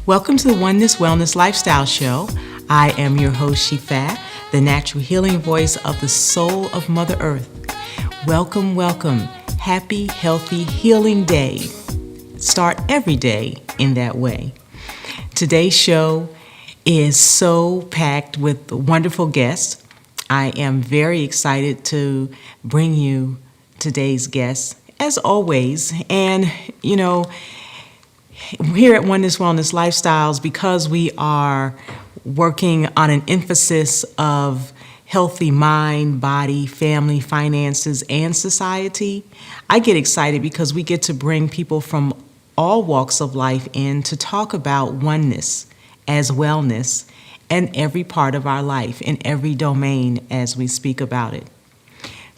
Welcome to the Oneness Wellness Lifestyle Show. I am your host, Shifa, the natural healing voice of the soul of Mother Earth. Welcome, welcome. Happy, healthy, healing day. Start every day in that way. Today's show is so packed with wonderful guests. I am very excited to bring you today's guests, as always. And, here at Oneness Wellness Lifestyles, because we are working on an emphasis of healthy mind, body, family, finances, and society, I get excited because we get to bring people from all walks of life in to talk about oneness as wellness in every part of our life, in every domain as we speak about it.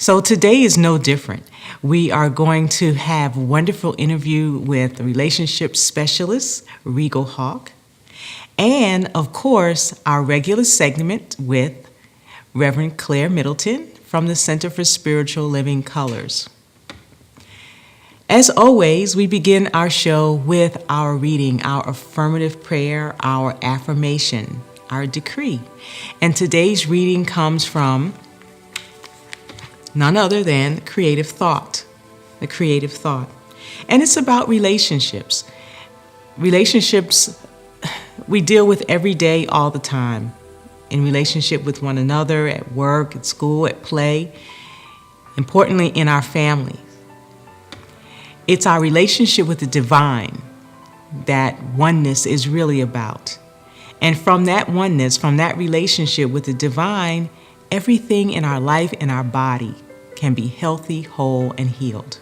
So today is no different. We are going to have a wonderful interview with relationship specialist, Regal Hawke, and of course, our regular segment with Reverend Claire Middleton from the Center for Spiritual Living Colors. As always, we begin our show with our reading, our affirmative prayer, our affirmation, our decree. And today's reading comes from none other than creative thought, the creative thought. And it's about relationships. Relationships we deal with every day, all the time, in relationship with one another, at work, at school, at play, importantly in our families. It's our relationship with the divine that oneness is really about. And from that oneness, from that relationship with the divine, everything in our life and our body can be healthy, whole, and healed.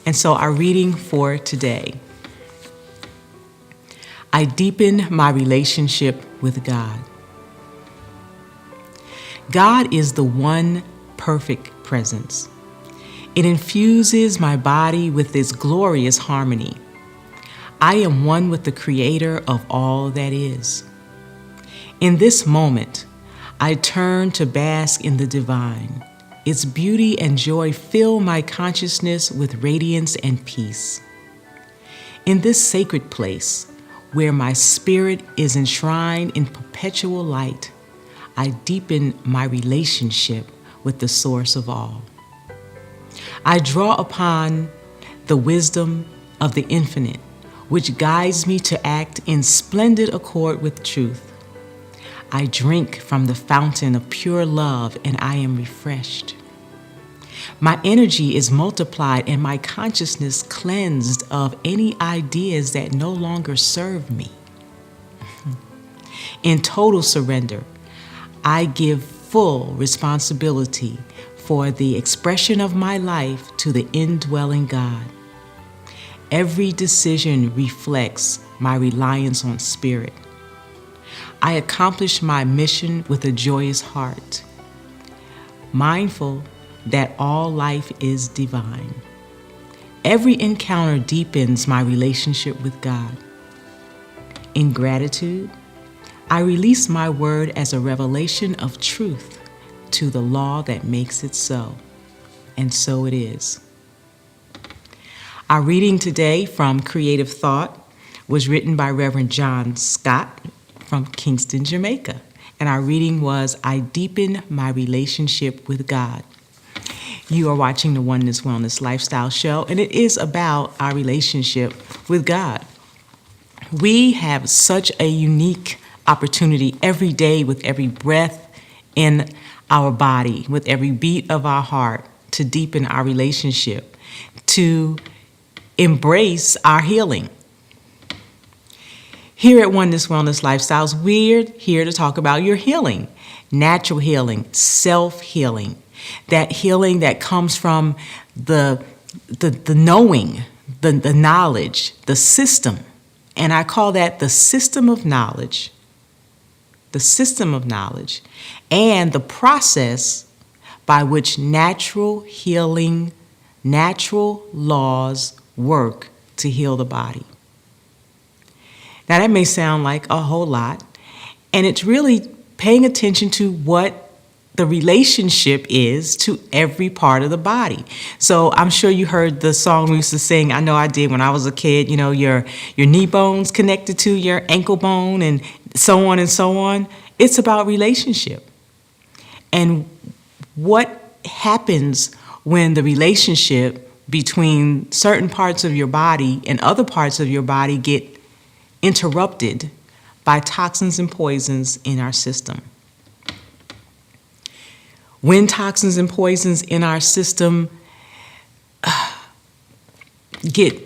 And so our reading for today: I deepen my relationship with God. God is the one perfect presence. It infuses my body with its glorious harmony. I am one with the Creator of all that is. In this moment, I turn to bask in the divine. Its beauty and joy fill my consciousness with radiance and peace. In this sacred place, where my spirit is enshrined in perpetual light, I deepen my relationship with the source of all. I draw upon the wisdom of the infinite, which guides me to act in splendid accord with truth. I drink from the fountain of pure love, and I am refreshed. My energy is multiplied and my consciousness cleansed of any ideas that no longer serve me. In total surrender, I give full responsibility for the expression of my life to the indwelling God. Every decision reflects my reliance on spirit. I accomplish my mission with a joyous heart, mindful that all life is divine. Every encounter deepens my relationship with God. In gratitude, I release my word as a revelation of truth to the law that makes it so. And so it is. Our reading today from Creative Thought was written by Reverend John Scott from Kingston, Jamaica. And our reading was, I deepen my relationship with God. You are watching the Oneness Wellness Lifestyle Show, and it is about our relationship with God. We have such a unique opportunity every day with every breath in our body, with every beat of our heart, to deepen our relationship, to embrace our healing. Here at Oneness Wellness Lifestyles, we're here to talk about your healing, natural healing, self-healing, that healing that comes from the knowing, the knowledge, the system. And I call that the system of knowledge. The system of knowledge and the process by which natural healing, natural laws work to heal the body. Now that may sound like a whole lot, and it's really paying attention to what the relationship is to every part of the body. So I'm sure you heard the song we used to sing. I know I did when I was a kid. You know, your knee bone's connected to your ankle bone, and so on and so on. It's about relationship. And what happens when the relationship between certain parts of your body and other parts of your body get interrupted by toxins and poisons in our system? When toxins and poisons in our system get,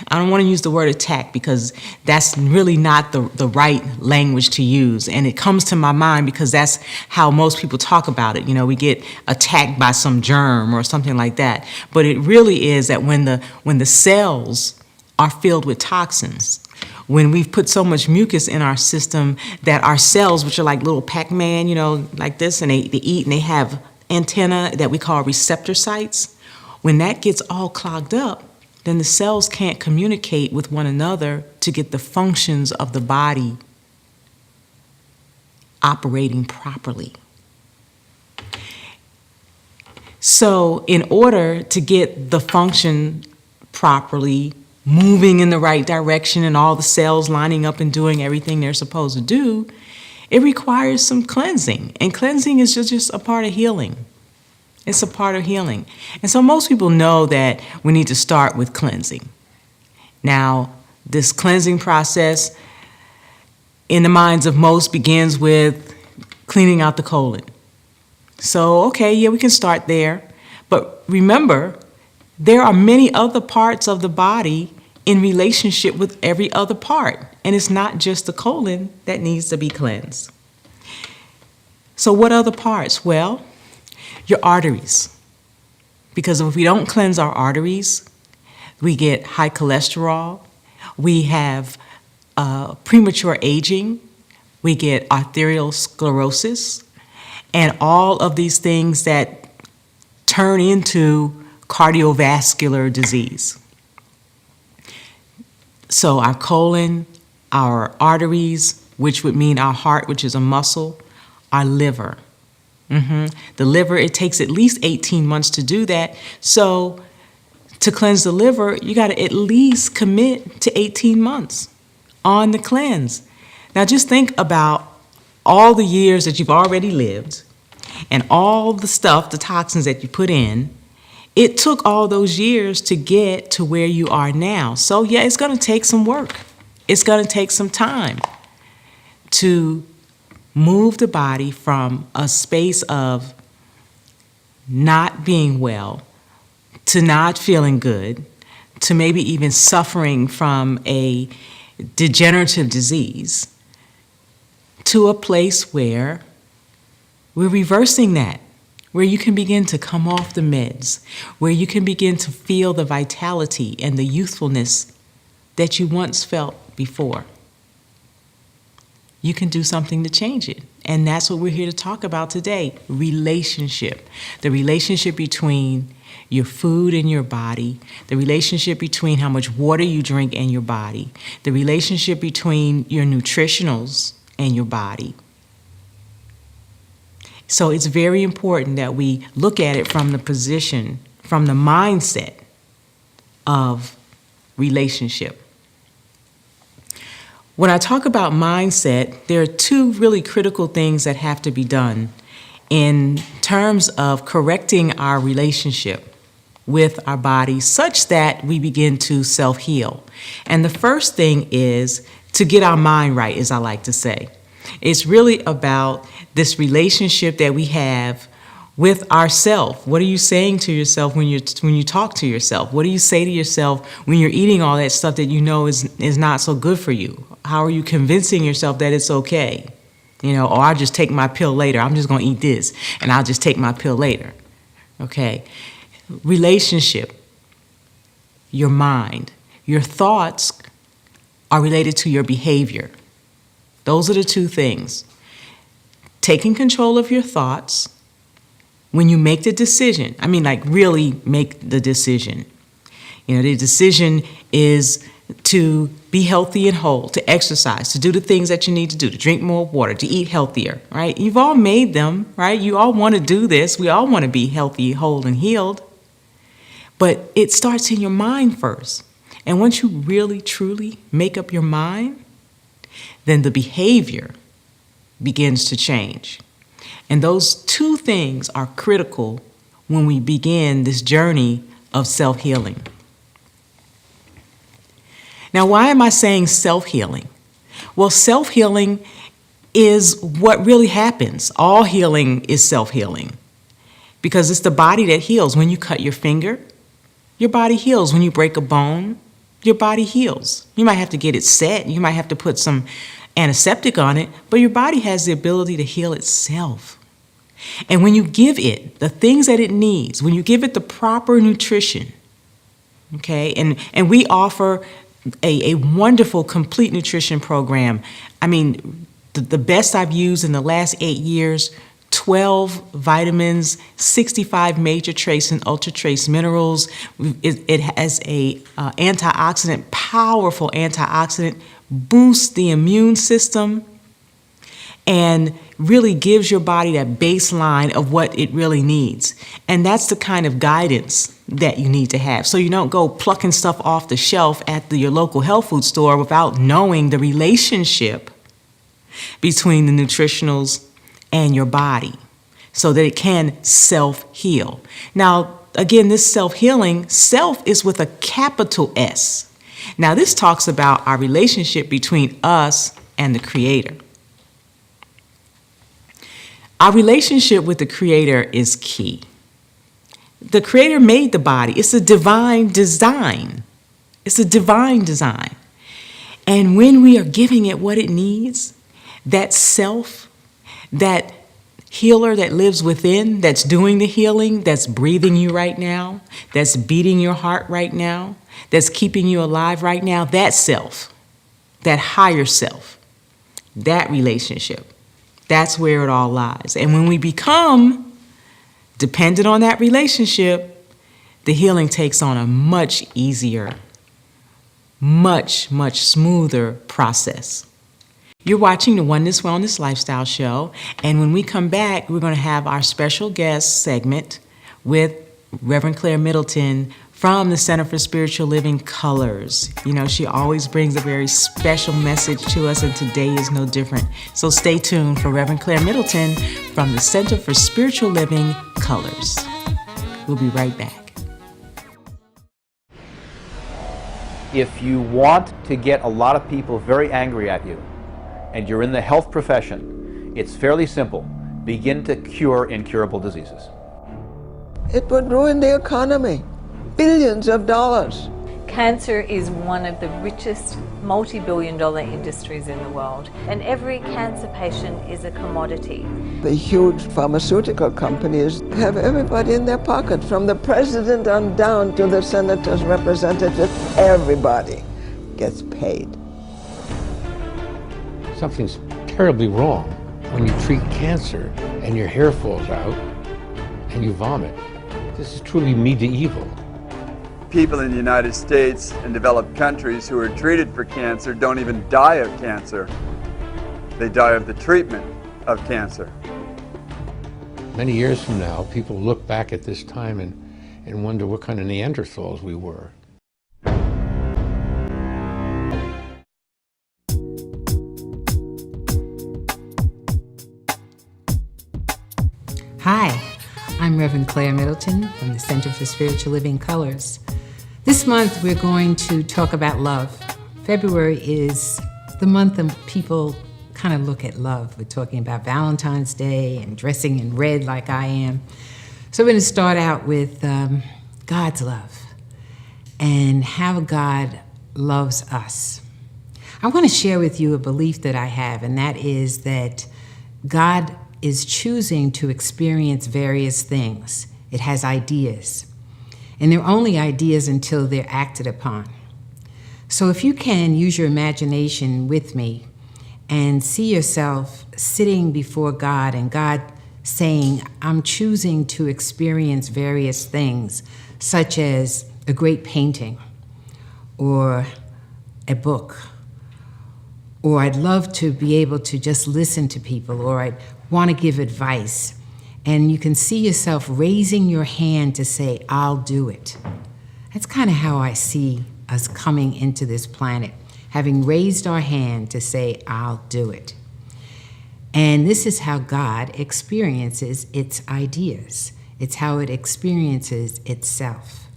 I don't want to use the word attack because that's really not the right language to use. And it comes to my mind because that's how most people talk about it. You know, we get attacked by some germ or something like that. But it really is that when the cells are filled with toxins, when we've put so much mucus in our system that our cells, which are like little Pac-Man, you know, like this, and they eat and they have antenna that we call receptor sites, when that gets all clogged up, then the cells can't communicate with one another to get the functions of the body operating properly. So in order to get the function properly, moving in the right direction and all the cells lining up and doing everything they're supposed to do, it requires some cleansing. And cleansing is just a part of healing. It's a part of healing. And so most people know that we need to start with cleansing. Now, this cleansing process in the minds of most begins with cleaning out the colon. So, okay, yeah, we can start there. But remember, there are many other parts of the body in relationship with every other part. And it's not just the colon that needs to be cleansed. So what other parts? Well, your arteries. Because if we don't cleanse our arteries, we get high cholesterol, we have premature aging, we get arteriosclerosis, and all of these things that turn into cardiovascular disease. So our colon, our arteries, which would mean our heart, which is a muscle, our liver. The liver, it takes at least 18 months to do that. So to cleanse the liver, you got to at least commit to 18 months on the cleanse. Now just think about all the years that you've already lived and all the stuff, the toxins that you put in. It took all those years to get to where you are now. So yeah, it's going to take some work. It's going to take some time to move the body from a space of not being well to not feeling good to maybe even suffering from a degenerative disease to a place where we're reversing that, where you can begin to come off the meds, where you can begin to feel the vitality and the youthfulness that you once felt before. You can do something to change it. And that's what we're here to talk about today, relationship. The relationship between your food and your body, the relationship between how much water you drink and your body, the relationship between your nutritionals and your body. So it's very important that we look at it from the position, from the mindset of relationship. When I talk about mindset, there are two really critical things that have to be done in terms of correcting our relationship with our body such that we begin to self-heal. And the first thing is to get our mind right, as I like to say. It's really about this relationship that we have with ourself. What are you saying to yourself when you talk to yourself? What do you say to yourself when you're eating all that stuff that you know is not so good for you? How are you convincing yourself that it's okay? You know, or I'll just take my pill later. I'm just going to eat this, and I'll just take my pill later. Okay? Relationship, your mind, your thoughts are related to your behavior. Those are the two things. Taking control of your thoughts when you make the decision. I mean, like really make the decision. You know, the decision is to be healthy and whole, to exercise, to do the things that you need to do, to drink more water, to eat healthier, right? You've all made them, right? You all want to do this. We all want to be healthy, whole, and healed. But it starts in your mind first. And once you really, truly make up your mind, then the behavior begins to change. And those two things are critical when we begin this journey of self-healing. Now, why am I saying self-healing? Well, self-healing is what really happens. All healing is self-healing because it's the body that heals. When you cut your finger, your body heals. When you break a bone, your body heals. You might have to get it set. You might have to put some antiseptic on it, but your body has the ability to heal itself. And when you give it the things that it needs, when you give it the proper nutrition, okay, and we offer a wonderful complete nutrition program. I mean, the best I've used in the last 8 years, 12 vitamins, 65 major trace and ultra trace minerals. It has a antioxidant, powerful antioxidant, boosts the immune system, and really gives your body that baseline of what it really needs. And that's the kind of guidance that you need to have. So you don't go plucking stuff off the shelf at your local health food store without knowing the relationship between the nutritionals and your body so that it can self-heal. Now, again, this self-healing, self is with a capital S. Now, this talks about our relationship between us and the Creator. Our relationship with the Creator is key. The Creator made the body. It's a divine design. It's a divine design. And when we are giving it what it needs, that self, that healer that lives within, that's doing the healing, that's breathing you right now, that's beating your heart right now, that's keeping you alive right now, that self, that higher self, that relationship, that's where it all lies. And when we become dependent on that relationship, the healing takes on a much easier, much smoother process. You're watching the Oneness Wellness Lifestyle Show, and when we come back, we're going to have our special guest segment with Reverend Claire Middleton from the Center for Spiritual Living Colors. You know, she always brings a very special message to us, and today is no different. So stay tuned for Reverend Claire Middleton from the Center for Spiritual Living Colors. We'll be right back. If you want to get a lot of people very angry at you, and you're in the health profession, it's fairly simple. Begin to cure incurable diseases. It would ruin the economy. Billions of dollars. Cancer is one of the richest multi-billion-dollar industries in the world, and every cancer patient is a commodity. The huge pharmaceutical companies have everybody in their pocket, from the president on down to the senator's representative. Everybody gets paid. Something's terribly wrong when you treat cancer and your hair falls out and you vomit. This is truly medieval. People in the United States and developed countries who are treated for cancer don't even die of cancer. They die of the treatment of cancer. Many years from now, people look back at this time and wonder what kind of Neanderthals we were. Hi, I'm Reverend Claire Middleton from the Center for Spiritual Living Colors. This month we're going to talk about love. February is the month that people kind of look at love. We're talking about Valentine's Day and dressing in red like I am. So we're going to start out with God's love and how God loves us. I want to share with you a belief that I have, and that is that God is choosing to experience various things. It has ideas. And they're only ideas until they're acted upon. So if you can use your imagination with me and see yourself sitting before God and God saying, I'm choosing to experience various things, such as a great painting or a book, or I'd love to be able to just listen to people, or I'd want to give advice. And you can see yourself raising your hand to say, I'll do it. That's kind of how I see us coming into this planet, having raised our hand to say, I'll do it. And this is how God experiences its ideas. It's how it experiences itself.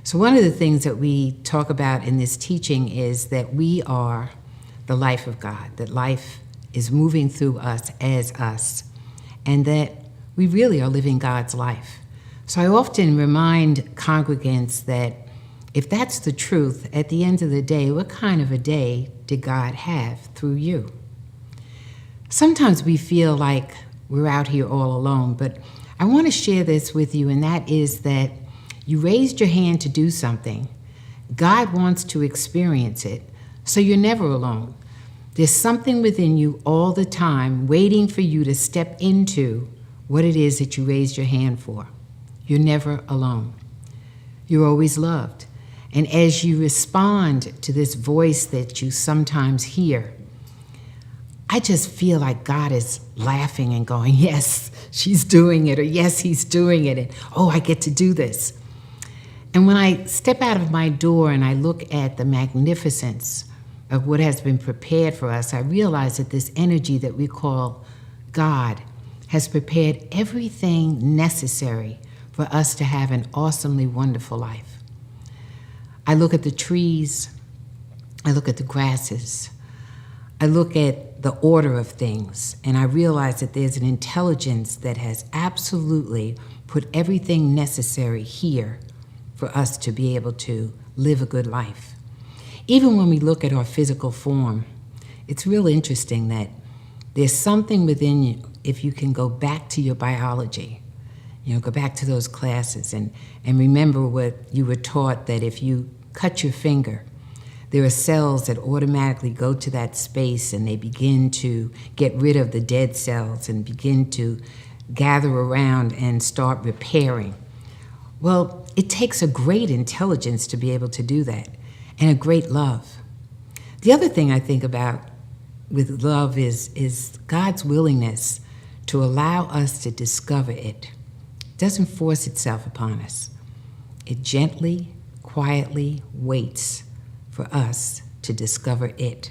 So one of the things that we talk about in this teaching is that we are the life of God, that life is moving through us as us, and that we really are living God's life. So I often remind congregants that if that's the truth, at the end of the day, what kind of a day did God have through you? Sometimes we feel like we're out here all alone, but I want to share this with you, and that is that you raised your hand to do something. God wants to experience it, so you're never alone. There's something within you all the time waiting for you to step into what it is that you raised your hand for. You're never alone. You're always loved. And as you respond to this voice that you sometimes hear, I just feel like God is laughing and going, yes, she's doing it, or yes, he's doing it, and oh, I get to do this. And when I step out of my door and I look at the magnificence of what has been prepared for us, I realize that this energy that we call God has prepared everything necessary for us to have an awesomely wonderful life. I look at the trees, I look at the grasses, I look at the order of things, and I realize that there's an intelligence that has absolutely put everything necessary here for us to be able to live a good life. Even when we look at our physical form, it's real interesting that there's something within you, if you can go back to your biology, go back to those classes and remember what you were taught, that if you cut your finger, there are cells that automatically go to that space and they begin to get rid of the dead cells and begin to gather around and start repairing. Well, it takes a great intelligence to be able to do that, and a great love. The other thing I think about with love is God's willingness to allow us to discover it. It doesn't force itself upon us. It gently, quietly waits for us to discover it.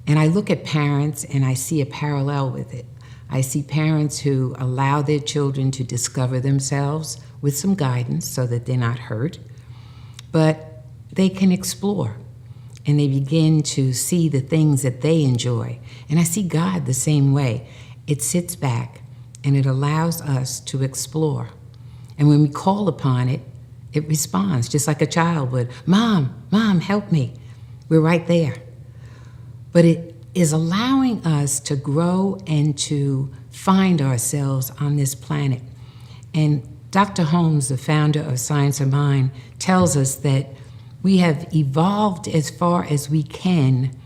And I look at parents and I see a parallel with it. I see parents who allow their children to discover themselves with some guidance so that they're not hurt, but they can explore and they begin to see the things that they enjoy. And I see God the same way. It sits back and it allows us to explore. And when we call upon it, it responds just like a child would. Mom, help me. We're right there. But it is allowing us to grow and to find ourselves on this planet. And Dr. Holmes, the founder of Science of Mind, tells us that we have evolved as far as we can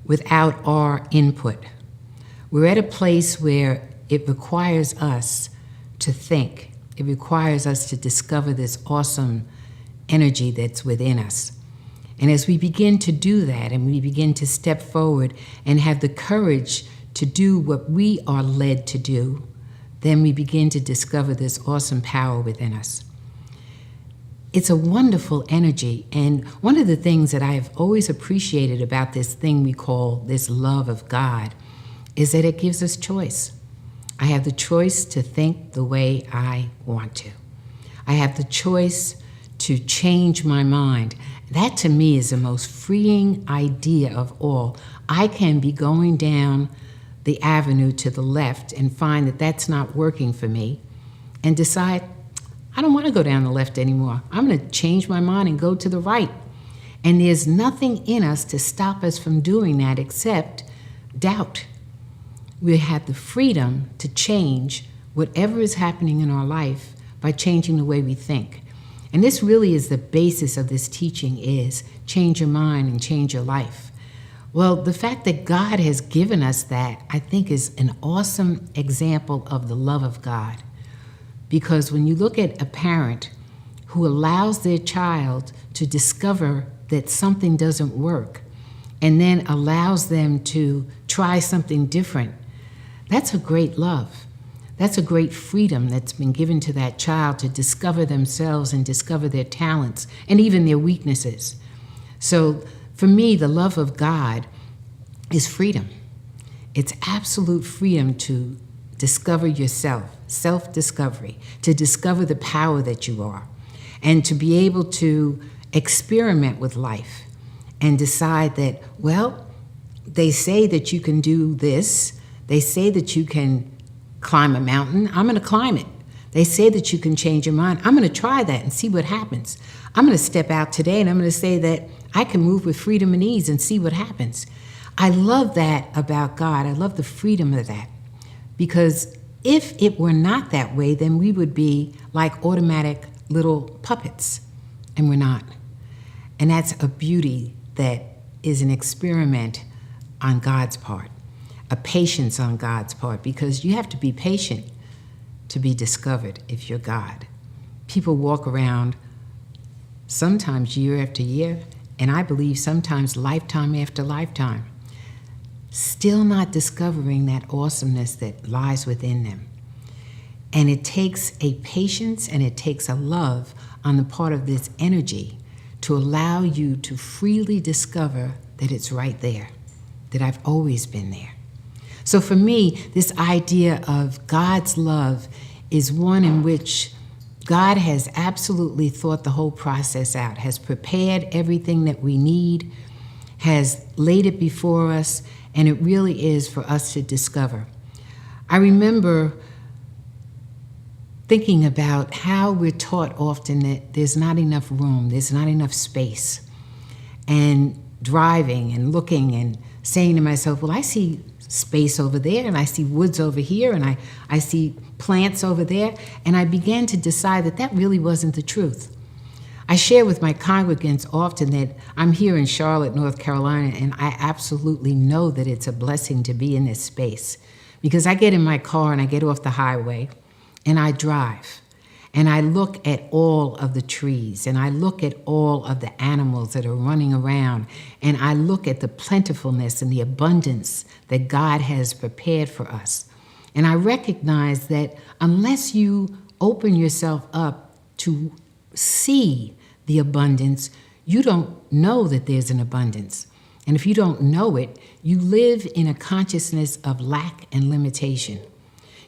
without our input. We're at a place where it requires us to think. It requires us to discover this awesome energy that's within us. And as we begin to do that, and we begin to step forward and have the courage to do what we are led to do, then we begin to discover this awesome power within us. It's a wonderful energy, and one of the things that I have always appreciated about this thing we call this love of God is that it gives us choice. I have the choice to think the way I want to. I have the choice to change my mind. That to me is the most freeing idea of all. I can be going down the avenue to the left and find that that's not working for me and decide, I don't want to go down the left anymore. I'm going to change my mind and go to the right. And there's nothing in us to stop us from doing that except doubt. We have the freedom to change whatever is happening in our life by changing the way we think. And this really is the basis of this teaching, is change your mind and change your life. Well, the fact that God has given us that, I think, is an awesome example of the love of God. Because when you look at a parent who allows their child to discover that something doesn't work and then allows them to try something different, that's a great love. That's a great freedom that's been given to that child to discover themselves and discover their talents and even their weaknesses. So for me, the love of God is freedom. It's absolute freedom to discover yourself, self-discovery, to discover the power that you are, and to be able to experiment with life and decide that, well, they say that you can do this. They say that you can climb a mountain. I'm going to climb it. They say that you can change your mind. I'm going to try that and see what happens. I'm going to step out today and I'm going to say that I can move with freedom and ease and see what happens. I love that about God. I love the freedom of that. Because if it were not that way, then we would be like automatic little puppets. And we're not. And that's a beauty that is an experiment on God's part, a patience on God's part, because you have to be patient to be discovered if you're God. People walk around sometimes year after year, and I believe sometimes lifetime after lifetime, still not discovering that awesomeness that lies within them. And it takes a patience and it takes a love on the part of this energy to allow you to freely discover that it's right there, that I've always been there. So for me, this idea of God's love is one in which God has absolutely thought the whole process out, has prepared everything that we need, has laid it before us, and it really is for us to discover. I remember thinking about how we're taught often that there's not enough room, there's not enough space, and driving and looking and saying to myself, well, I see space over there, and I see woods over here, and I see plants over there, and I began to decide that that really wasn't the truth. I share with my congregants often that I'm here in Charlotte, North Carolina, and I absolutely know that it's a blessing to be in this space, because I get in my car and I get off the highway, and I drive, and I look at all of the trees, and I look at all of the animals that are running around, and I look at the plentifulness and the abundance that God has prepared for us. And I recognize that unless you open yourself up to see the abundance, you don't know that there's an abundance. And if you don't know it, you live in a consciousness of lack and limitation.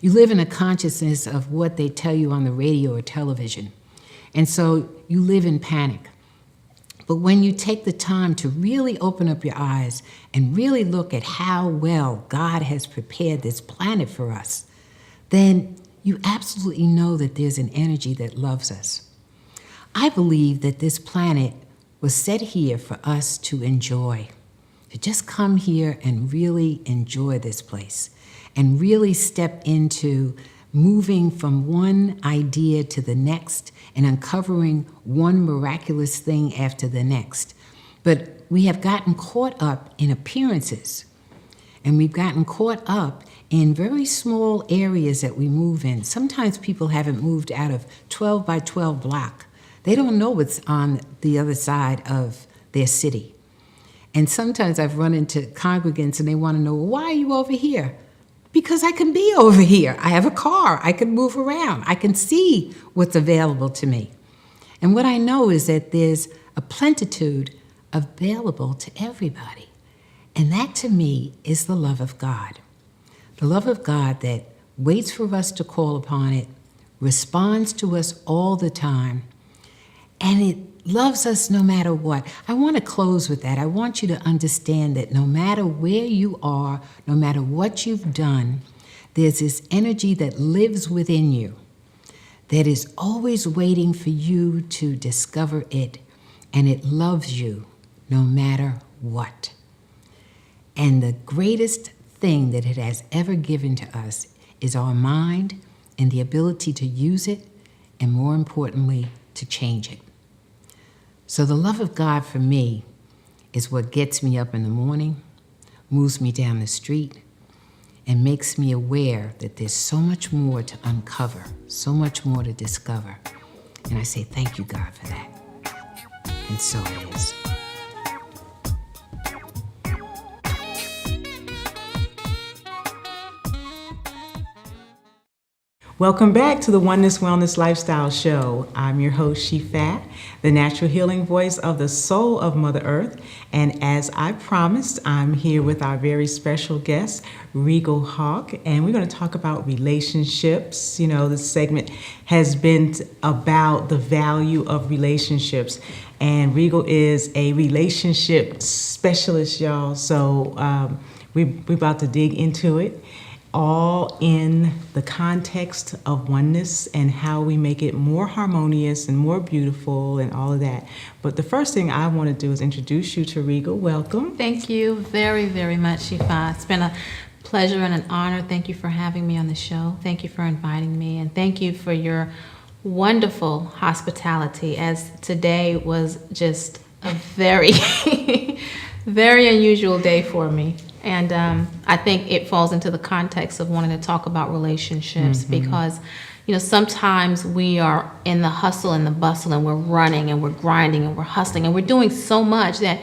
You live in a consciousness of what they tell you on the radio or television. And so you live in panic. But when you take the time to really open up your eyes and really look at how well God has prepared this planet for us, then you absolutely know that there's an energy that loves us. I believe that this planet was set here for us to enjoy, to just come here and really enjoy this place, and really step into moving from one idea to the next and uncovering one miraculous thing after the next. But we have gotten caught up in appearances, and we've gotten caught up in very small areas that we move in. Sometimes people haven't moved out of 12 by 12 block. They don't know what's on the other side of their city. And sometimes I've run into congregants and they want to know, well, why are you over here? Because I can be over here. I have a car. I can move around. I can see what's available to me. And what I know is that there's a plenitude available to everybody. And that to me is the love of God. The love of God that waits for us to call upon it, responds to us all the time, and it loves us no matter what. I want to close with that. I want you to understand that no matter where you are, no matter what you've done, there's this energy that lives within you that is always waiting for you to discover it, and it loves you no matter what. And the greatest thing that it has ever given to us is our mind and the ability to use it, and more importantly, to change it. So the love of God for me is what gets me up in the morning, moves me down the street, and makes me aware that there's so much more to uncover, so much more to discover. And I say, thank you, God, for that. And so it is. Welcome back to the Oneness Wellness Lifestyle Show. I'm your host, Shifa, the natural healing voice of the soul of Mother Earth. And as I promised, I'm here with our very special guest, Regal Hawke, and we're going to talk about relationships. You know, this segment has been about the value of relationships. And Regal is a relationship specialist, y'all. So we're about to dig into it, all in the context of oneness and how we make it more harmonious and more beautiful and all of that. But the first thing I want to do is introduce you to Regal. Welcome. Thank you very, very much, Shifa. It's been a pleasure and an honor. Thank you for having me on the show. Thank you for inviting me, and thank you for your wonderful hospitality, as today was just a very, very unusual day for me. And I think it falls into the context of wanting to talk about relationships because, you know, sometimes we are in the hustle and the bustle and we're running and we're grinding and we're hustling and we're doing so much that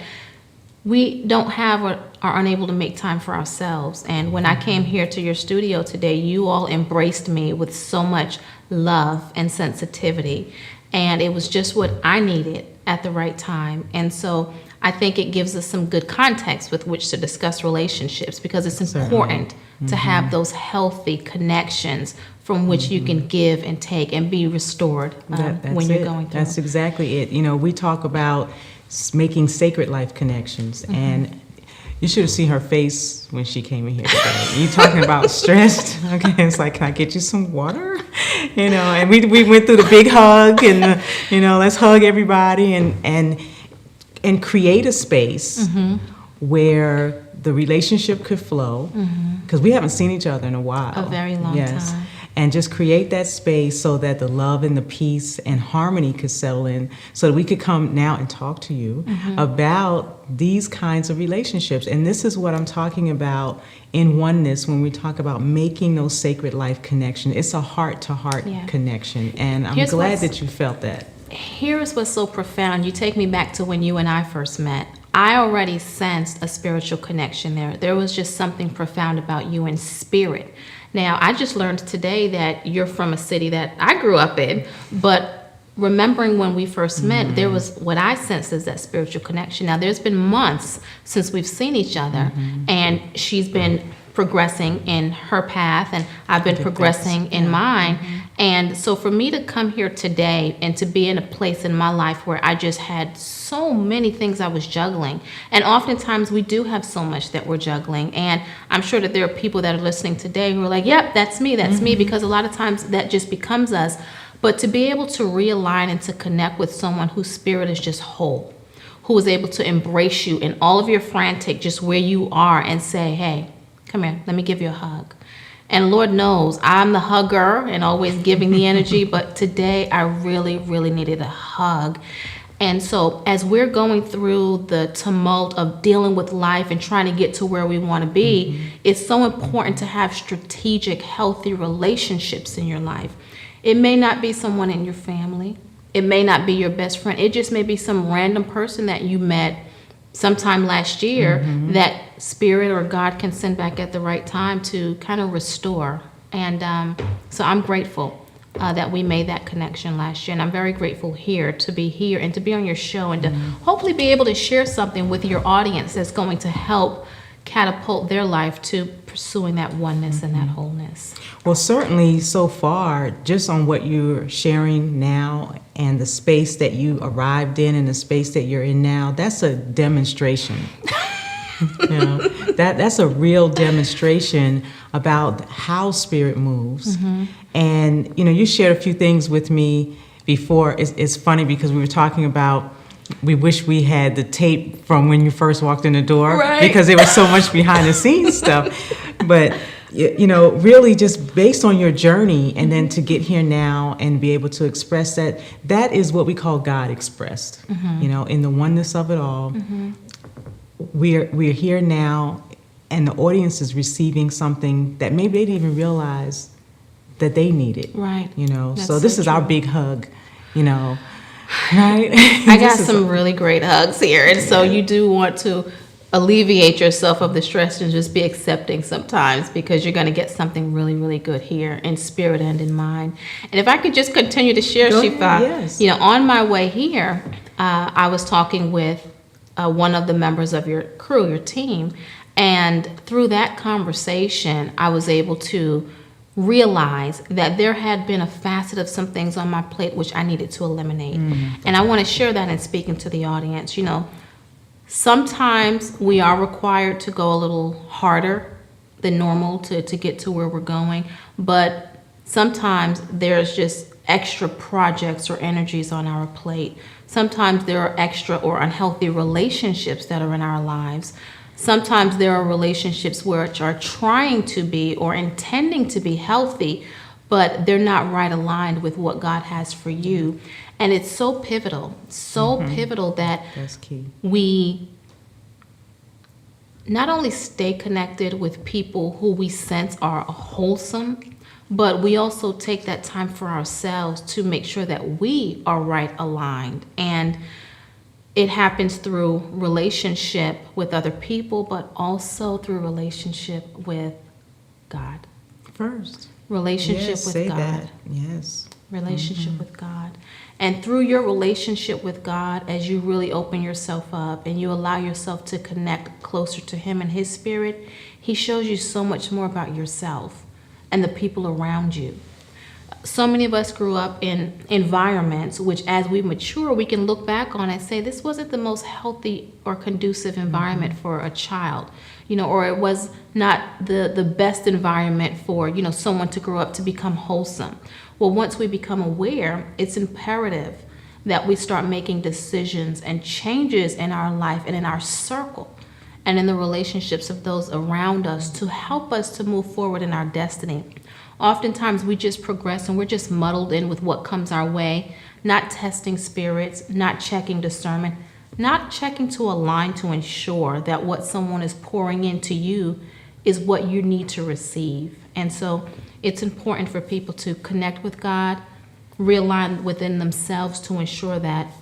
we don't have or are unable to make time for ourselves. And when I came here to your studio today, you all embraced me with so much love and sensitivity. And it was just what I needed at the right time. And so I think it gives us some good context with which to discuss relationships, because it's important to have those healthy connections from which you can give and take and be restored when you're going through. That's exactly it. You know, we talk about making sacred life connections, and you should have seen her face when she came in here today. You talking about stressed? Okay, it's like, can I get you some water? You know, and we went through the big hug and you know, let's hug everybody and create a space where the relationship could flow, because we haven't seen each other in a while. A very long time. And just create that space so that the love and the peace and harmony could settle in, so that we could come now and talk to you about these kinds of relationships. And this is what I'm talking about in oneness when we talk about making those sacred life connections. It's a heart-to-heart connection, and I'm glad that you felt that. Here's what's so profound. You take me back to when you and I first met. I already sensed a spiritual connection there. There was just something profound about you in spirit. Now, I just learned today that you're from a city that I grew up in, but remembering when we first met, there was what I sensed as that spiritual connection. Now, there's been months since we've seen each other, and she's been progressing in her path, and I've been progressing in mine. And so for me to come here today and to be in a place in my life where I just had so many things I was juggling, and oftentimes we do have so much that we're juggling, and I'm sure that there are people that are listening today who are like, yep, that's me, because a lot of times that just becomes us. But to be able to realign and to connect with someone whose spirit is just whole, who is able to embrace you in all of your frantic, just where you are, and say, hey, come here, let me give you a hug. And Lord knows I'm the hugger and always giving the energy, but today I really, really needed a hug. And so as we're going through the tumult of dealing with life and trying to get to where we want to be, it's so important to have strategic, healthy relationships in your life. It may not be someone in your family. It may not be your best friend. It just may be some random person that you met sometime last year that spirit or God can send back at the right time to kind of restore. And so I'm grateful that we made that connection last year. And I'm very grateful to be here and to be on your show and to hopefully be able to share something with your audience that's going to help catapult their life to pursuing that oneness and that wholeness. Well, certainly so far, just on what you're sharing now and the space that you arrived in and the space that you're in now, that's a demonstration. You know, that's a real demonstration about how spirit moves. And, you know, you shared a few things with me before. It's funny because we were talking about, we wish we had the tape from when you first walked in the door, because there was so much behind the scenes stuff. But, you know, really just based on your journey and then to get here now and be able to express that is what we call God expressed, you know, in the oneness of it all. We're here now, and the audience is receiving something that maybe they didn't even realize that they needed. Right. You know, That's so this so is our true. big hug, you know. Right? I got some really great hugs here, and so you do want to alleviate yourself of the stress and just be accepting sometimes, because you're going to get something really, really good here in spirit and in mind. And if I could just continue to share, Go Shifa, ahead, yes. you know, on my way here, I was talking with one of the members of your crew, your team, and through that conversation, I was able to realize that there had been a facet of some things on my plate which I needed to eliminate. And I want to share that in speaking to the audience. You know, sometimes we are required to go a little harder than normal to get to where we're going, but sometimes there's just extra projects or energies on our plate. Sometimes there are extra or unhealthy relationships that are in our lives. Sometimes there are relationships which are trying to be or intending to be healthy, but they're not right aligned with what God has for you. And it's so pivotal that That's key. we not only stay connected with people who we sense are wholesome, but we also take that time for ourselves to make sure that we are right aligned. And it happens through relationship with other people, but also through relationship with God. First. Relationship Yes, with say God. that. Yes. Relationship with God. And through your relationship with God, as you really open yourself up and you allow yourself to connect closer to Him and His Spirit, He shows you so much more about yourself and the people around you. So many of us grew up in environments which, as we mature, we can look back on and say, this wasn't the most healthy or conducive environment for a child, you know, or it was not the best environment for, you know, someone to grow up to become wholesome. Well, once we become aware, it's imperative that we start making decisions and changes in our life and in our circle and in the relationships of those around us to help us to move forward in our destiny. Oftentimes we just progress and we're just muddled in with what comes our way, not testing spirits, not checking discernment, not checking to align to ensure that what someone is pouring into you is what you need to receive. And so it's important for people to connect with God, realign within themselves to ensure that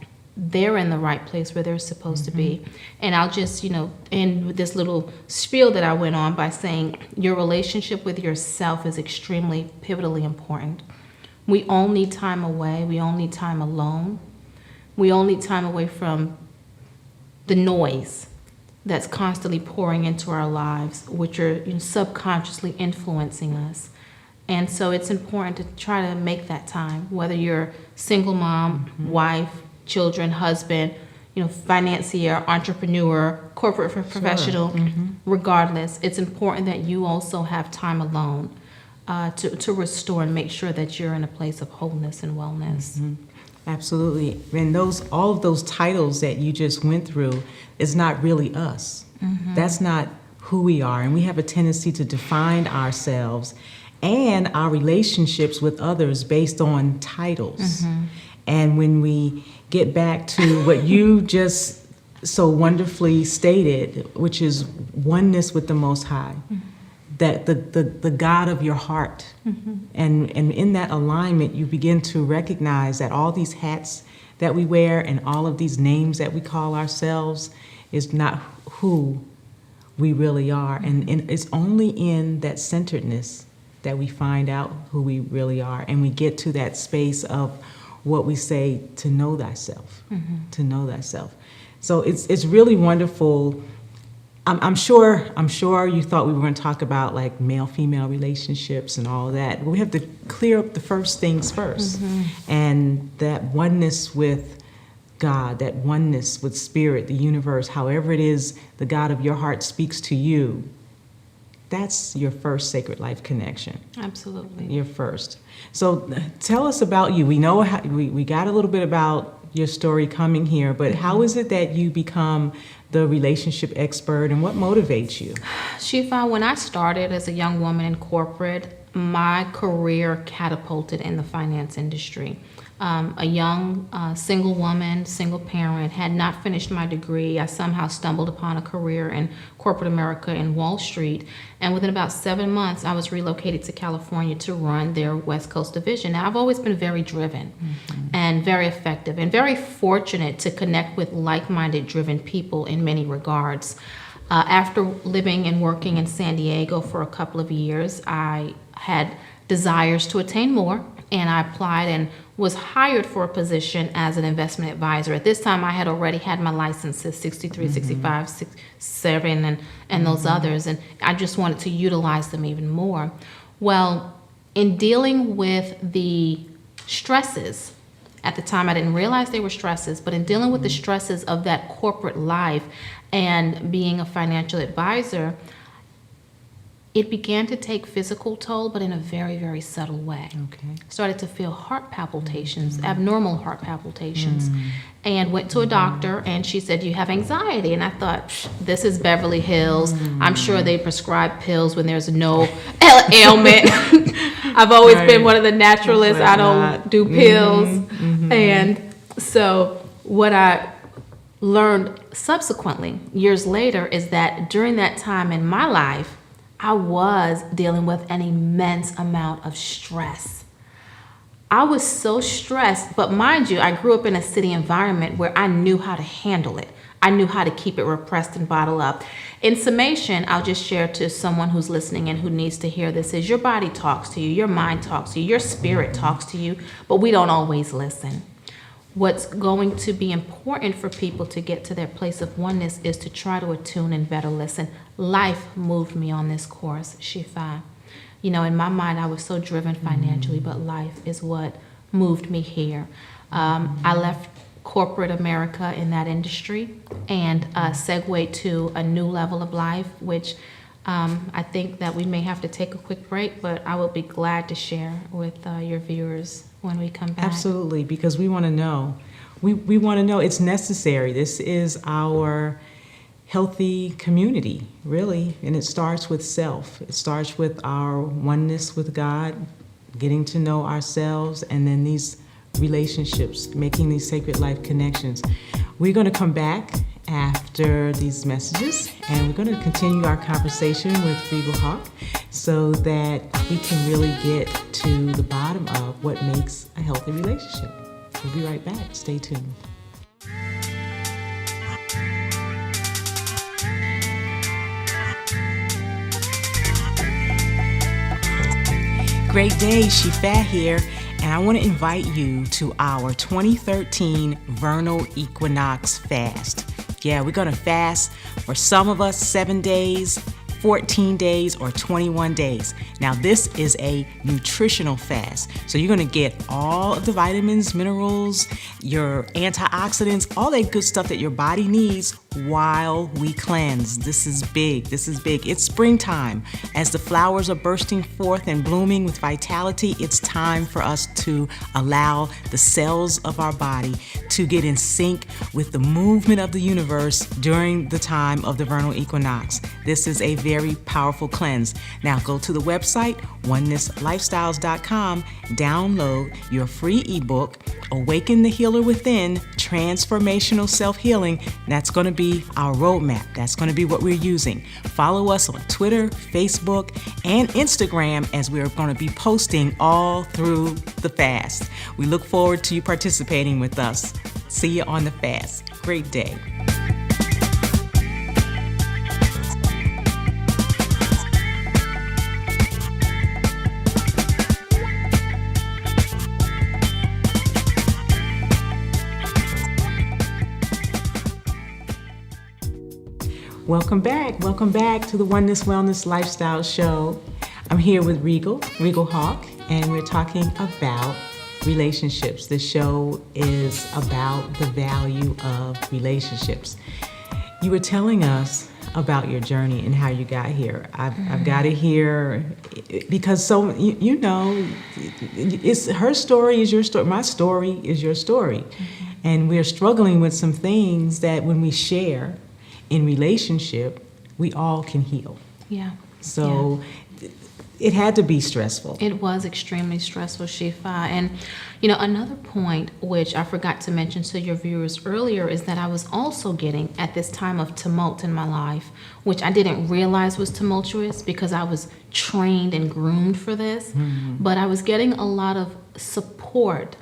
they're in the right place where they're supposed to be. And I'll just, you know, end with this little spiel that I went on by saying your relationship with yourself is extremely pivotally important. We all need time away. We all need time alone. We all need time away from the noise that's constantly pouring into our lives, which are, you know, subconsciously influencing us. And so it's important to try to make that time, whether you're single mom, wife, children, husband, you know, financier, entrepreneur, corporate professional, regardless, it's important that you also have time alone to restore and make sure that you're in a place of wholeness and wellness. Absolutely. And all of those titles that you just went through is not really us. That's not who we are. And we have a tendency to define ourselves and our relationships with others based on titles. And when we get back to what you just so wonderfully stated, which is oneness with the Most High, that the God of your heart. And in that alignment, you begin to recognize that all these hats that we wear and all of these names that we call ourselves is not who we really are. And it's only in that centeredness that we find out who we really are. And we get to that space of what we say, to know thyself, to know thyself. So it's really wonderful. I'm sure you thought we were going to talk about like male-female relationships and all that. But we have to clear up the first things first. And that oneness with God, that oneness with spirit, the universe, however it is the God of your heart speaks to you, that's your first sacred life connection. Absolutely. Your first. So tell us about you. We know we got a little bit about your story coming here, but how is it that you become the relationship expert and what motivates you? Shifa, when I started as a young woman in corporate, my career catapulted in the finance industry. A young single woman, single parent, had not finished my degree. I somehow stumbled upon a career in corporate America in Wall Street. And within about 7 months, I was relocated to California to run their West Coast division. Now, I've always been very driven and very effective and very fortunate to connect with like-minded, driven people in many regards. After living and working in San Diego for a couple of years, I had desires to attain more, and I applied and was hired for a position as an investment advisor. At this time, I had already had my licenses, 63, 65, 67, and those others, and I just wanted to utilize them even more. Well, in dealing with the stresses, at the time I didn't realize they were stresses, but in dealing with the stresses of that corporate life and being a financial advisor, it began to take physical toll, but in a very, very subtle way. Okay. Started to feel heart palpitations, abnormal heart palpitations, and went to a doctor, and she said, "You have anxiety." And I thought, this is Beverly Hills. I'm sure they prescribe pills when there's no ailment. I've always been one of the naturalists. I don't do pills. And so what I learned subsequently, years later, is that during that time in my life, I was dealing with an immense amount of stress. I was so stressed, but mind you, I grew up in a city environment where I knew how to handle it. I knew how to keep it repressed and bottle up. In summation, I'll just share to someone who's listening and who needs to hear this is your body talks to you, your mind talks to you, your spirit talks to you, but we don't always listen. What's going to be important for people to get to their place of oneness is to try to attune and better listen. Life moved me on this course, Shifa. You know, in my mind, I was so driven financially, but life is what moved me here. I left corporate America in that industry and segued to a new level of life, which I think that we may have to take a quick break, but I will be glad to share with your viewers when we come back. Absolutely, because we want to know. We want to know it's necessary. This is our healthy community, really, and it starts with self. It starts with our oneness with God, getting to know ourselves, and then these relationships, making these sacred life connections. We're going to come back after these messages, and we're going to continue our conversation with Regal Hawke so that we can really get to the bottom of what makes a healthy relationship. We'll be right back. Stay tuned. Great day, Shifa here, and I want to invite you to our 2013 Vernal Equinox Fast. Yeah, we're going to fast for some of us 7 days, 14 days, or 21 days. Now, this is a nutritional fast. So you're going to get all of the vitamins, minerals, your antioxidants, all that good stuff that your body needs while we cleanse. This is big. This is big. It's springtime. As the flowers are bursting forth and blooming with vitality, it's time for us to allow the cells of our body to get in sync with the movement of the universe during the time of the vernal equinox. This is a very powerful cleanse. Now go to the website, oneness.lifestyles.com, download your free ebook, Awaken the Healer Within, Transformational Self-Healing. That's going to be our roadmap. That's going to be what we're using. Follow us on Twitter, Facebook, and Instagram as we're going to be posting all through the fast. We look forward to you participating with us. See you on the fast. Great day. Welcome back to the Oneness Wellness Lifestyle Show. I'm here with Regal Hawke, and we're talking about relationships. This show is about the value of relationships. You were telling us about your journey and how you got here. I've got it here because it's her story is your story. My story is your story. And we're struggling with some things that when we share in relationship, we all can heal. Yeah. So it had to be stressful. It was extremely stressful, Shifa. And, another point which I forgot to mention to your viewers earlier is that I was also getting, at this time of tumult in my life, which I didn't realize was tumultuous because I was trained and groomed for this, but I was getting a lot of support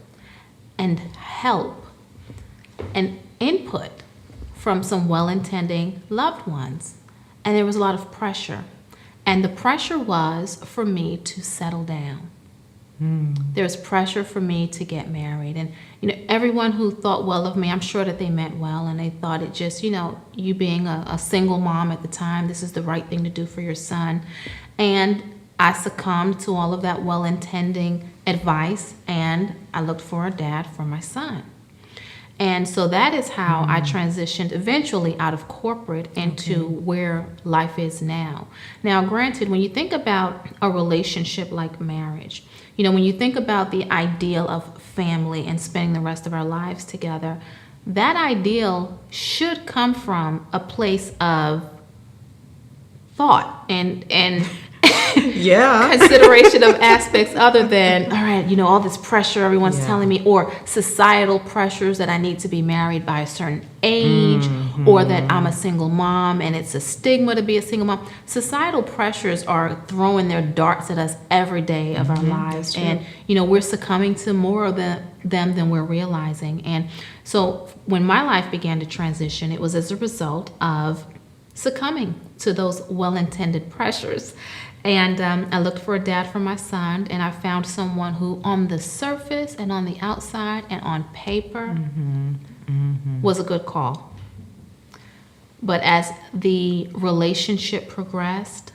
and help and input from some well-intending loved ones. and there was a lot of pressure. And the pressure was for me to settle down. There's pressure for me to get married. And, everyone who thought well of me, I'm sure that they meant well, and they thought it just, you being a single mom at the time, this is the right thing to do for your son. And I succumbed to all of that well-intending advice, and I looked for a dad for my son. And so that is how I transitioned eventually out of corporate into where life is now. Now, granted, when you think about a relationship like marriage, when you think about the ideal of family and spending the rest of our lives together, that ideal should come from a place of thought and consideration of aspects other than, all right, all this pressure everyone's telling me, or societal pressures that I need to be married by a certain age, or that I'm a single mom and it's a stigma to be a single mom. Societal pressures are throwing their darts at us every day of our lives, and we're succumbing to more of them than we're realizing. And so when my life began to transition, it was as a result of succumbing to those well-intended pressures. And I looked for a dad for my son, and I found someone who on the surface and on the outside and on paper was a good call. But as the relationship progressed,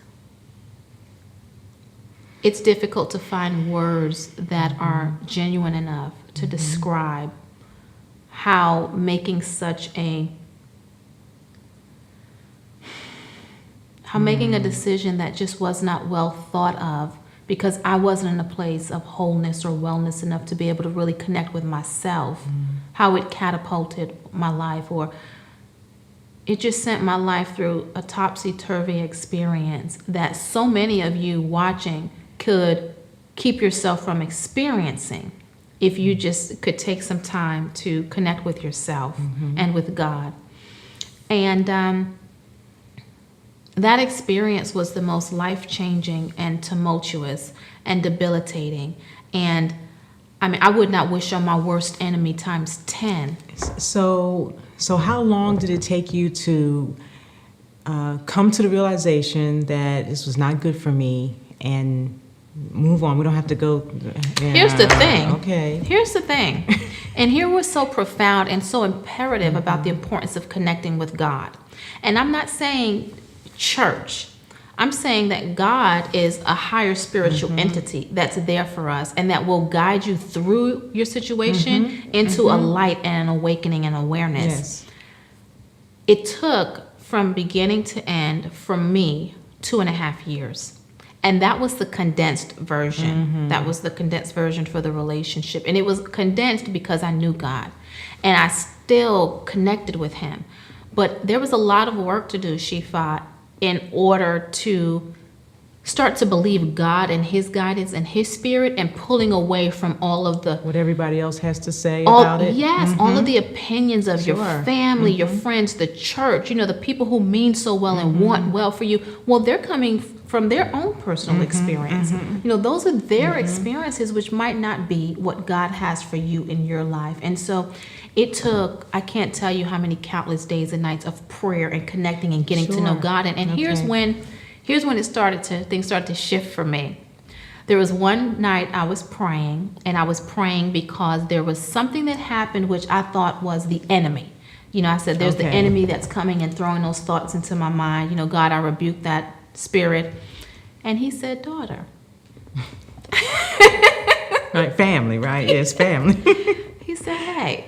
it's difficult to find words that are genuine enough to describe how making making a decision that just was not well thought of, because I wasn't in a place of wholeness or wellness enough to be able to really connect with myself, how it catapulted my life, or it just sent my life through a topsy-turvy experience that so many of you watching could keep yourself from experiencing if you just could take some time to connect with yourself and with God. And that experience was the most life-changing and tumultuous and debilitating. And I would not wish on my worst enemy times 10. So how long did it take you to come to the realization that this was not good for me and move on? We don't have to go. Here's the thing. Okay. Here's the thing. And here was so profound and so imperative about the importance of connecting with God. And I'm not saying church. I'm saying that God is a higher spiritual entity that's there for us and that will guide you through your situation into a light and an awakening and awareness. Yes. It took from beginning to end for me 2.5 years. And that was the condensed version. That was the condensed version for the relationship. And it was condensed because I knew God and I still connected with him. But there was a lot of work to do, Shifa, in order to start to believe God and his guidance and his spirit, and pulling away from all of the what everybody else has to say about it. Yes, all of the opinions of your family, your friends, the church, the people who mean so well and want well for you. Well, they're coming from their own personal experience. Those are their experiences, which might not be what God has for you in your life. And so it took, I can't tell you how many countless days and nights of prayer and connecting and getting to know God. And here's when things started to shift for me. There was one night I was praying, and I was praying because there was something that happened which I thought was the enemy. I said, there's the enemy that's coming and throwing those thoughts into my mind. God, I rebuke that spirit. And he said, daughter. Right, family, right? Yes, family. He said, hey,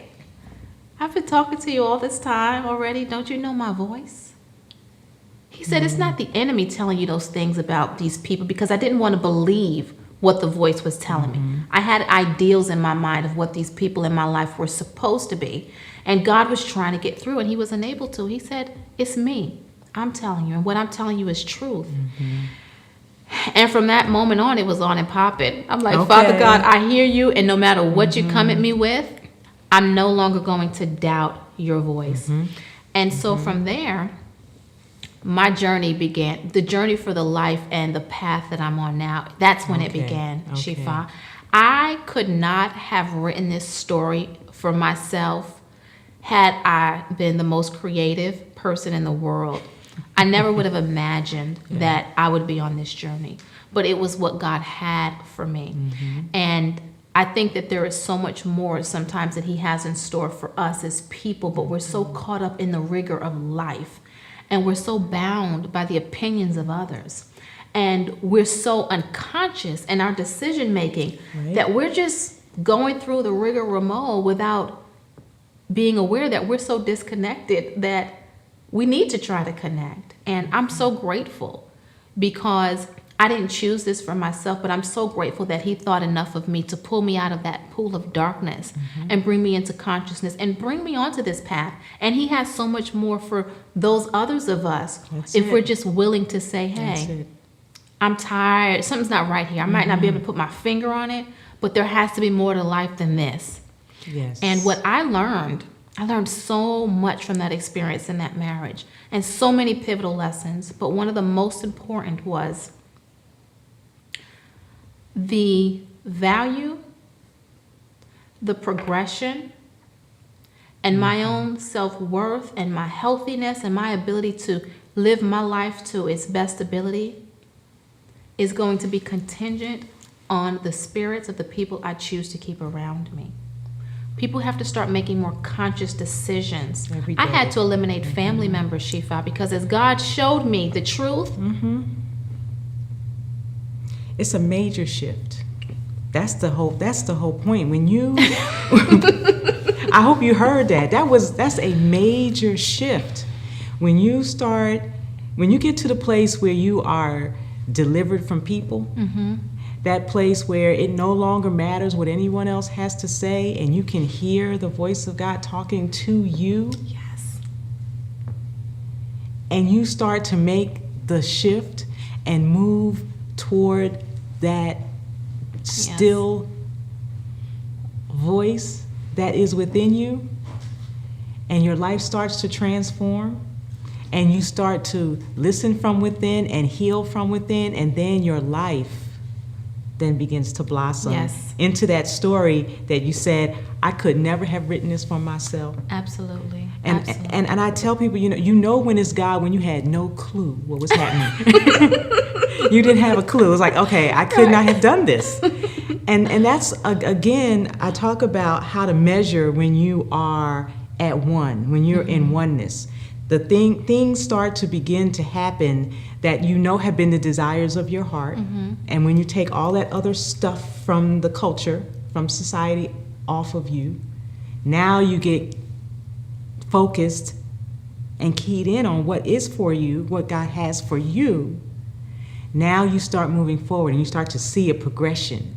I've been talking to you all this time already. Don't you know my voice? He said, it's not the enemy telling you those things about these people, because I didn't want to believe what the voice was telling me. I had ideals in my mind of what these people in my life were supposed to be. And God was trying to get through, and he was unable to. He said, it's me. I'm telling you, and what I'm telling you is truth. And from that moment on, it was on and popping. I'm like, Father God, I hear you, and no matter what you come at me with, I'm no longer going to doubt your voice. And so from there, my journey began, the journey for the life and the path that I'm on now. That's when it began, Shifa. I could not have written this story for myself had I been the most creative person in the world. I never would have imagined that I would be on this journey, but it was what God had for me. And I think that there is so much more sometimes that he has in store for us as people, but we're so caught up in the rigor of life, and we're so bound by the opinions of others. And we're so unconscious in our decision making that we're just going through the rigmarole without being aware that we're so disconnected that we need to try to connect. And I'm so grateful because I didn't choose this for myself, but I'm so grateful that he thought enough of me to pull me out of that pool of darkness and bring me into consciousness and bring me onto this path. And he has so much more for those others of us if we're just willing to say, hey, I'm tired. Something's not right here. I might not be able to put my finger on it, but there has to be more to life than this. Yes. And what I learned so much from that experience in that marriage, and so many pivotal lessons. But one of the most important was the value, the progression, and my own self-worth and my healthiness and my ability to live my life to its best ability is going to be contingent on the spirits of the people I choose to keep around me. People have to start making more conscious decisions. Every day. I had to eliminate family members, Shifa, because as God showed me the truth, it's a major shift. That's the whole point. When you I hope you heard that. That's a major shift. When you get to the place where you are delivered from people, that place where it no longer matters what anyone else has to say, and you can hear the voice of God talking to you. yes, And you start to make the shift and move toward that still voice that is within you, and your life starts to transform, and you start to listen from within and heal from within, and then your life then begins to blossom into that story that you said, I could never have written this for myself. absolutely. And I tell people, you know when it's God when you had no clue what was happening. You didn't have a clue. It was like, okay, I could not have done this. And that's, again, I talk about how to measure when you are at one, when you're in oneness. The things start to begin to happen that have been the desires of your heart. And when you take all that other stuff from the culture, from society, off of you, now you get focused and keyed in on what is for you, what God has for you. Now you start moving forward and you start to see a progression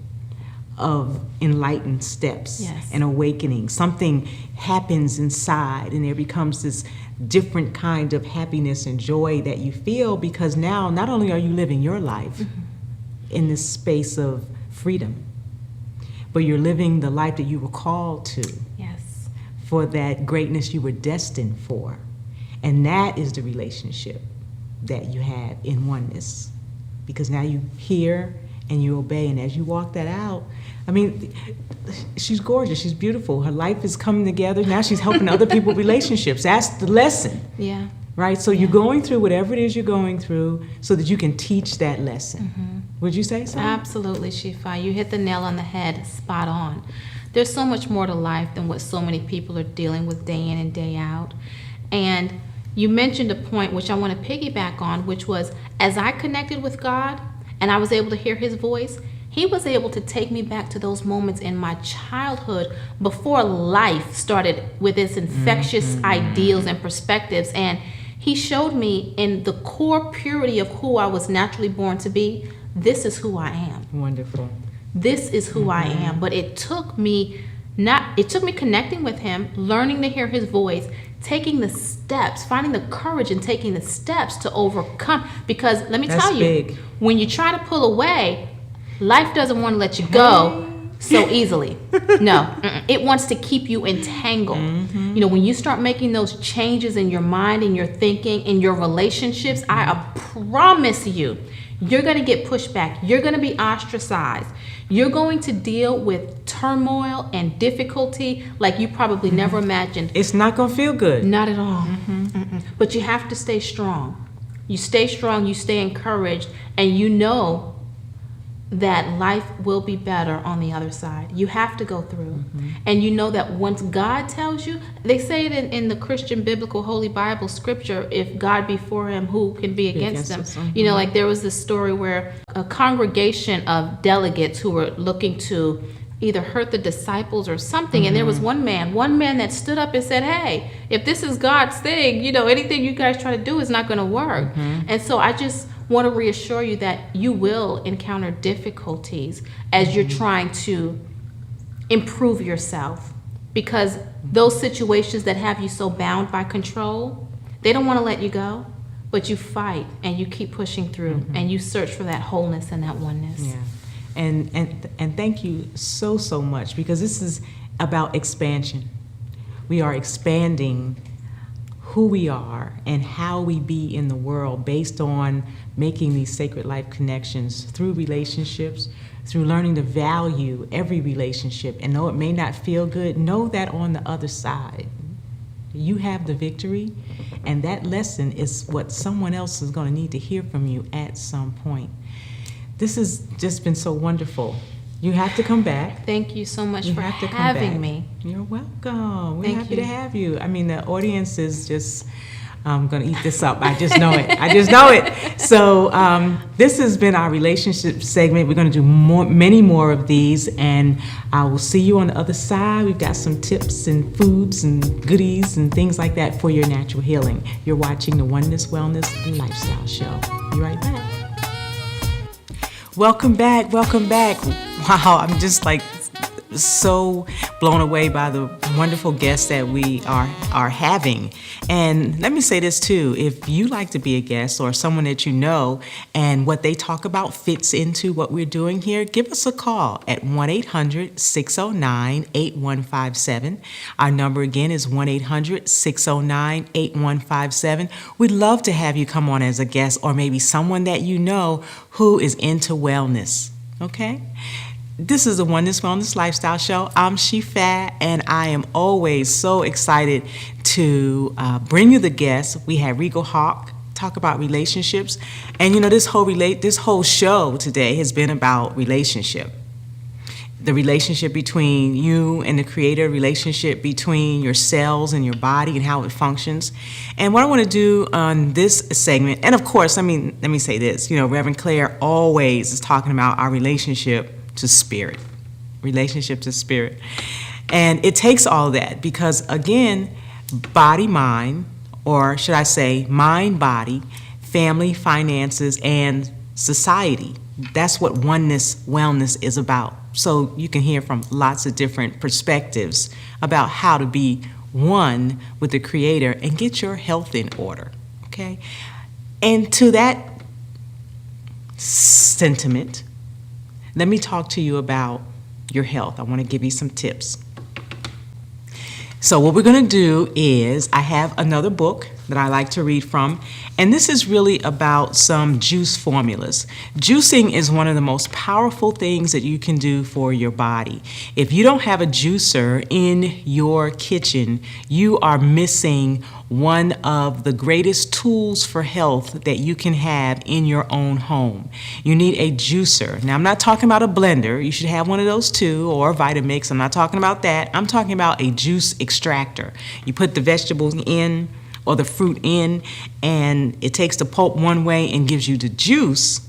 of enlightened steps and awakening. Something happens inside and there becomes this different kind of happiness and joy that you feel, because now not only are you living your life in this space of freedom, but you're living the life that you were called to, for that greatness you were destined for. And that is the relationship that you have in oneness, because now you hear and you obey, and as you walk that out, I mean, she's gorgeous, she's beautiful, her life is coming together, now she's helping other people with relationships. That's the lesson. Right? So you're going through whatever it is you're going through so that you can teach that lesson. Would you say so? Absolutely, Shifa. You hit the nail on the head, spot on. There's so much more to life than what so many people are dealing with day in and day out. And you mentioned a point which I want to piggyback on, which was as I connected with God and I was able to hear his voice, he was able to take me back to those moments in my childhood before life started with its infectious ideals and perspectives. And he showed me in the core purity of who I was naturally born to be, this is who I am. Wonderful. This is who I am. But it took me connecting with him, learning to hear his voice, taking the steps, finding the courage and taking the steps to overcome. Because let me tell you, when you try to pull away, life doesn't want to let you go so easily. No, it wants to keep you entangled. When you start making those changes in your mind, in your thinking, in your relationships, I promise you, you're going to get pushed back. You're going to be ostracized. You're going to deal with turmoil and difficulty like you probably never imagined. It's not going to feel good. Not at all. But you have to stay strong. You stay strong, you stay encouraged, and you know that life will be better on the other side. You have to go through. And you know that once God tells you, they say it in the Christian biblical Holy Bible scripture, if God be for him, who can be against him? us, You know, like there was this story where a congregation of delegates who were looking to either hurt the disciples or something, and there was one man that stood up and said, hey, if this is God's thing, you know, anything you guys try to do is not going to work. And so I just want to reassure you that you will encounter difficulties as you're trying to improve yourself, because those situations that have you so bound by control, they don't want to let you go, but you fight and you keep pushing through and you search for that wholeness and that oneness. Yeah. And thank you so much, because this is about expansion. We are expanding who we are and how we be in the world based on making these sacred life connections through relationships, through learning to value every relationship. And though it may not feel good, know that on the other side, you have the victory, and that lesson is what someone else is going to need to hear from you at some point. This has just been so wonderful. You have to come back. Thank you so much for have to come having back. me. You're welcome. We're Thank happy you. to have you. I mean, the audience is just going to eat this up. I just know it. I just know it. So this has been our relationship segment. We're going to do many more of these, and I will see you on the other side. We've got some tips and foods and goodies and things like that for your natural healing. You're watching the Oneness, Wellness, and Lifestyle Show. Be right back. Welcome back. Welcome back. Wow, I'm just like so blown away by the wonderful guests that we are having. And let me say this too, if you like to be a guest or someone that you know and what they talk about fits into what we're doing here, give us a call at 1-800-609-8157. Our number again is 1-800-609-8157. We'd love to have you come on as a guest, or maybe someone that you know who is into wellness, okay? This is the Oneness, Wellness, Lifestyle Show. I'm Shifa, and I am always so excited to bring you the guests. We had Regal, Hawke talk about relationships, and you know this whole show today has been about relationship. The relationship between you and the Creator, relationship between your cells and your body and how it functions. And what I want to do on this segment, and of course, let me say this, you know, Reverend Claire always is talking about our relationship to spirit, relationship to spirit. And it takes all that because, again, body, mind, or should I say mind, body, family, finances, and society. That's what oneness, wellness is about. So you can hear from lots of different perspectives about how to be one with the Creator and get your health in order, okay? And to that sentiment, let me talk to you about your health. I want to give you some tips. So what we're going to do is, I have another book that I like to read from, and this is really about some juice formulas. Juicing is one of the most powerful things that you can do for your body. If you don't have a juicer in your kitchen, you are missing one of the greatest tools for health that you can have in your own home. You need a juicer. Now, I'm not talking about a blender. You should have one of those too, or a Vitamix. I'm not talking about that. I'm talking about a juice extractor. You put the vegetables in or the fruit in, and it takes the pulp one way and gives you the juice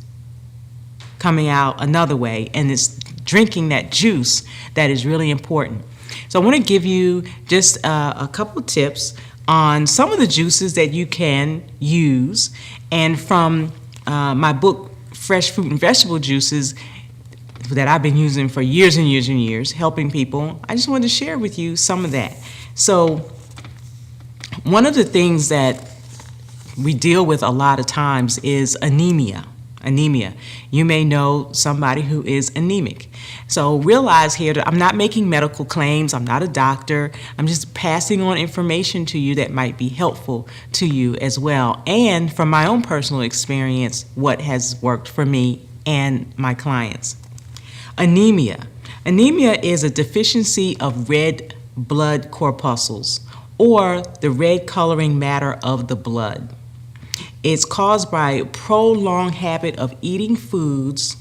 coming out another way, and it's drinking that juice that is really important. So I want to give you just a couple tips on some of the juices that you can use, and from my book, Fresh Fruit and Vegetable Juices, that I've been using for years and years and years, helping people. I just wanted to share with you some of that. So one of the things that we deal with a lot of times is anemia. Anemia. You may know somebody who is anemic. So realize here that I'm not making medical claims. I'm not a doctor. I'm just passing on information to you that might be helpful to you as well. And from my own personal experience, what has worked for me and my clients. Anemia. Anemia is a deficiency of red blood corpuscles, or the red coloring matter of the blood. It's caused by a prolonged habit of eating foods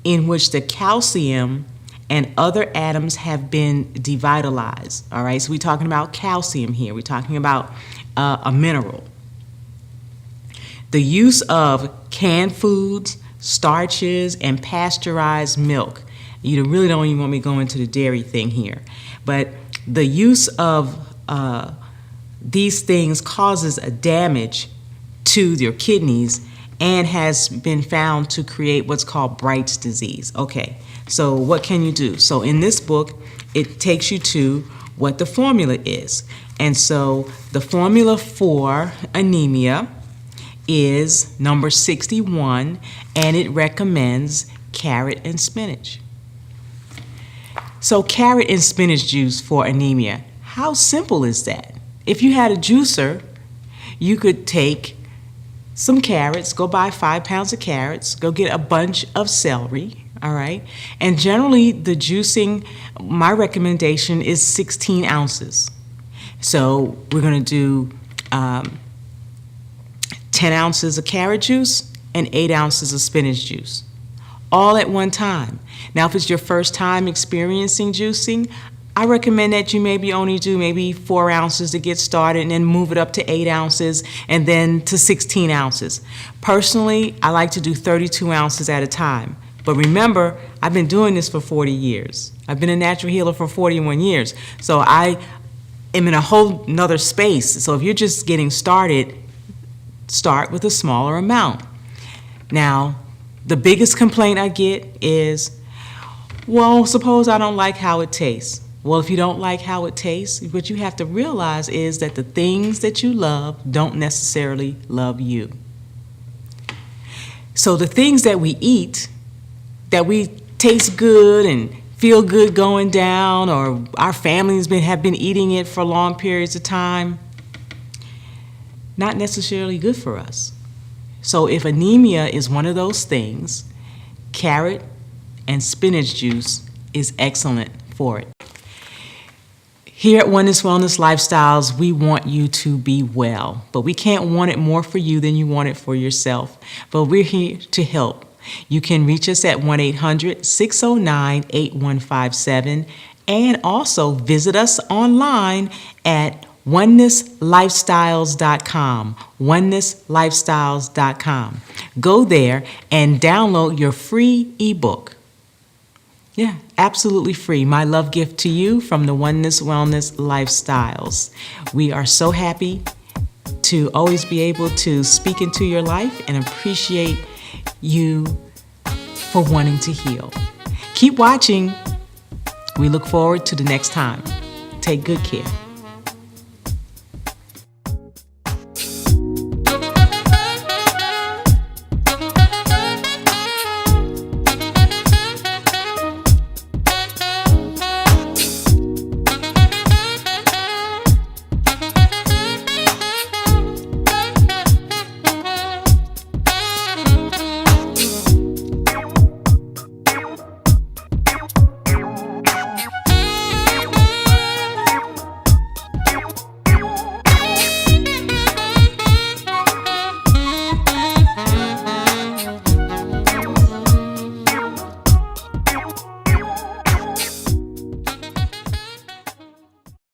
in which the calcium and other atoms have been devitalized. All right, so we're talking about calcium here. We're talking about a mineral. The use of canned foods, starches, and pasteurized milk. You really don't even want me to go into the dairy thing here. But the use of these things causes a damage to your kidneys and has been found to create what's called Bright's disease. Okay, so what can you do? So in this book, it takes you to what the formula is. And so the formula for anemia is number 61, and it recommends carrot and spinach. So carrot and spinach juice for anemia. How simple is that? If you had a juicer, you could take some carrots, go buy 5 pounds of carrots, go get a bunch of celery, all right? And generally the juicing, my recommendation is 16 ounces. So we're gonna do 10 ounces of carrot juice and 8 ounces of spinach juice, all at one time. Now, if it's your first time experiencing juicing, I recommend that you maybe only do maybe 4 ounces to get started and then move it up to 8 ounces and then to 16 ounces. Personally, I like to do 32 ounces at a time. But remember, I've been doing this for 40 years. I've been a natural healer for 41 years. So I am in a whole nother space. So if you're just getting started, start with a smaller amount. Now, the biggest complaint I get is, well, suppose I don't like how it tastes. Well, if you don't like how it tastes, what you have to realize is that the things that you love don't necessarily love you. So the things that we eat, that we taste good and feel good going down, or our families have been eating it for long periods of time, not necessarily good for us. So if anemia is one of those things, carrot and spinach juice is excellent for it. Here at Oneness Wellness Lifestyles, we want you to be well, but we can't want it more for you than you want it for yourself. But we're here to help. You can reach us at 1-800-609-8157 and also visit us online at oneness-lifestyles.com, oneness-lifestyles.com. Go there and download your free ebook. Yeah, absolutely free. My love gift to you from the Oneness Wellness Lifestyles. We are so happy to always be able to speak into your life and appreciate you for wanting to heal. Keep watching. We look forward to the next time. Take good care.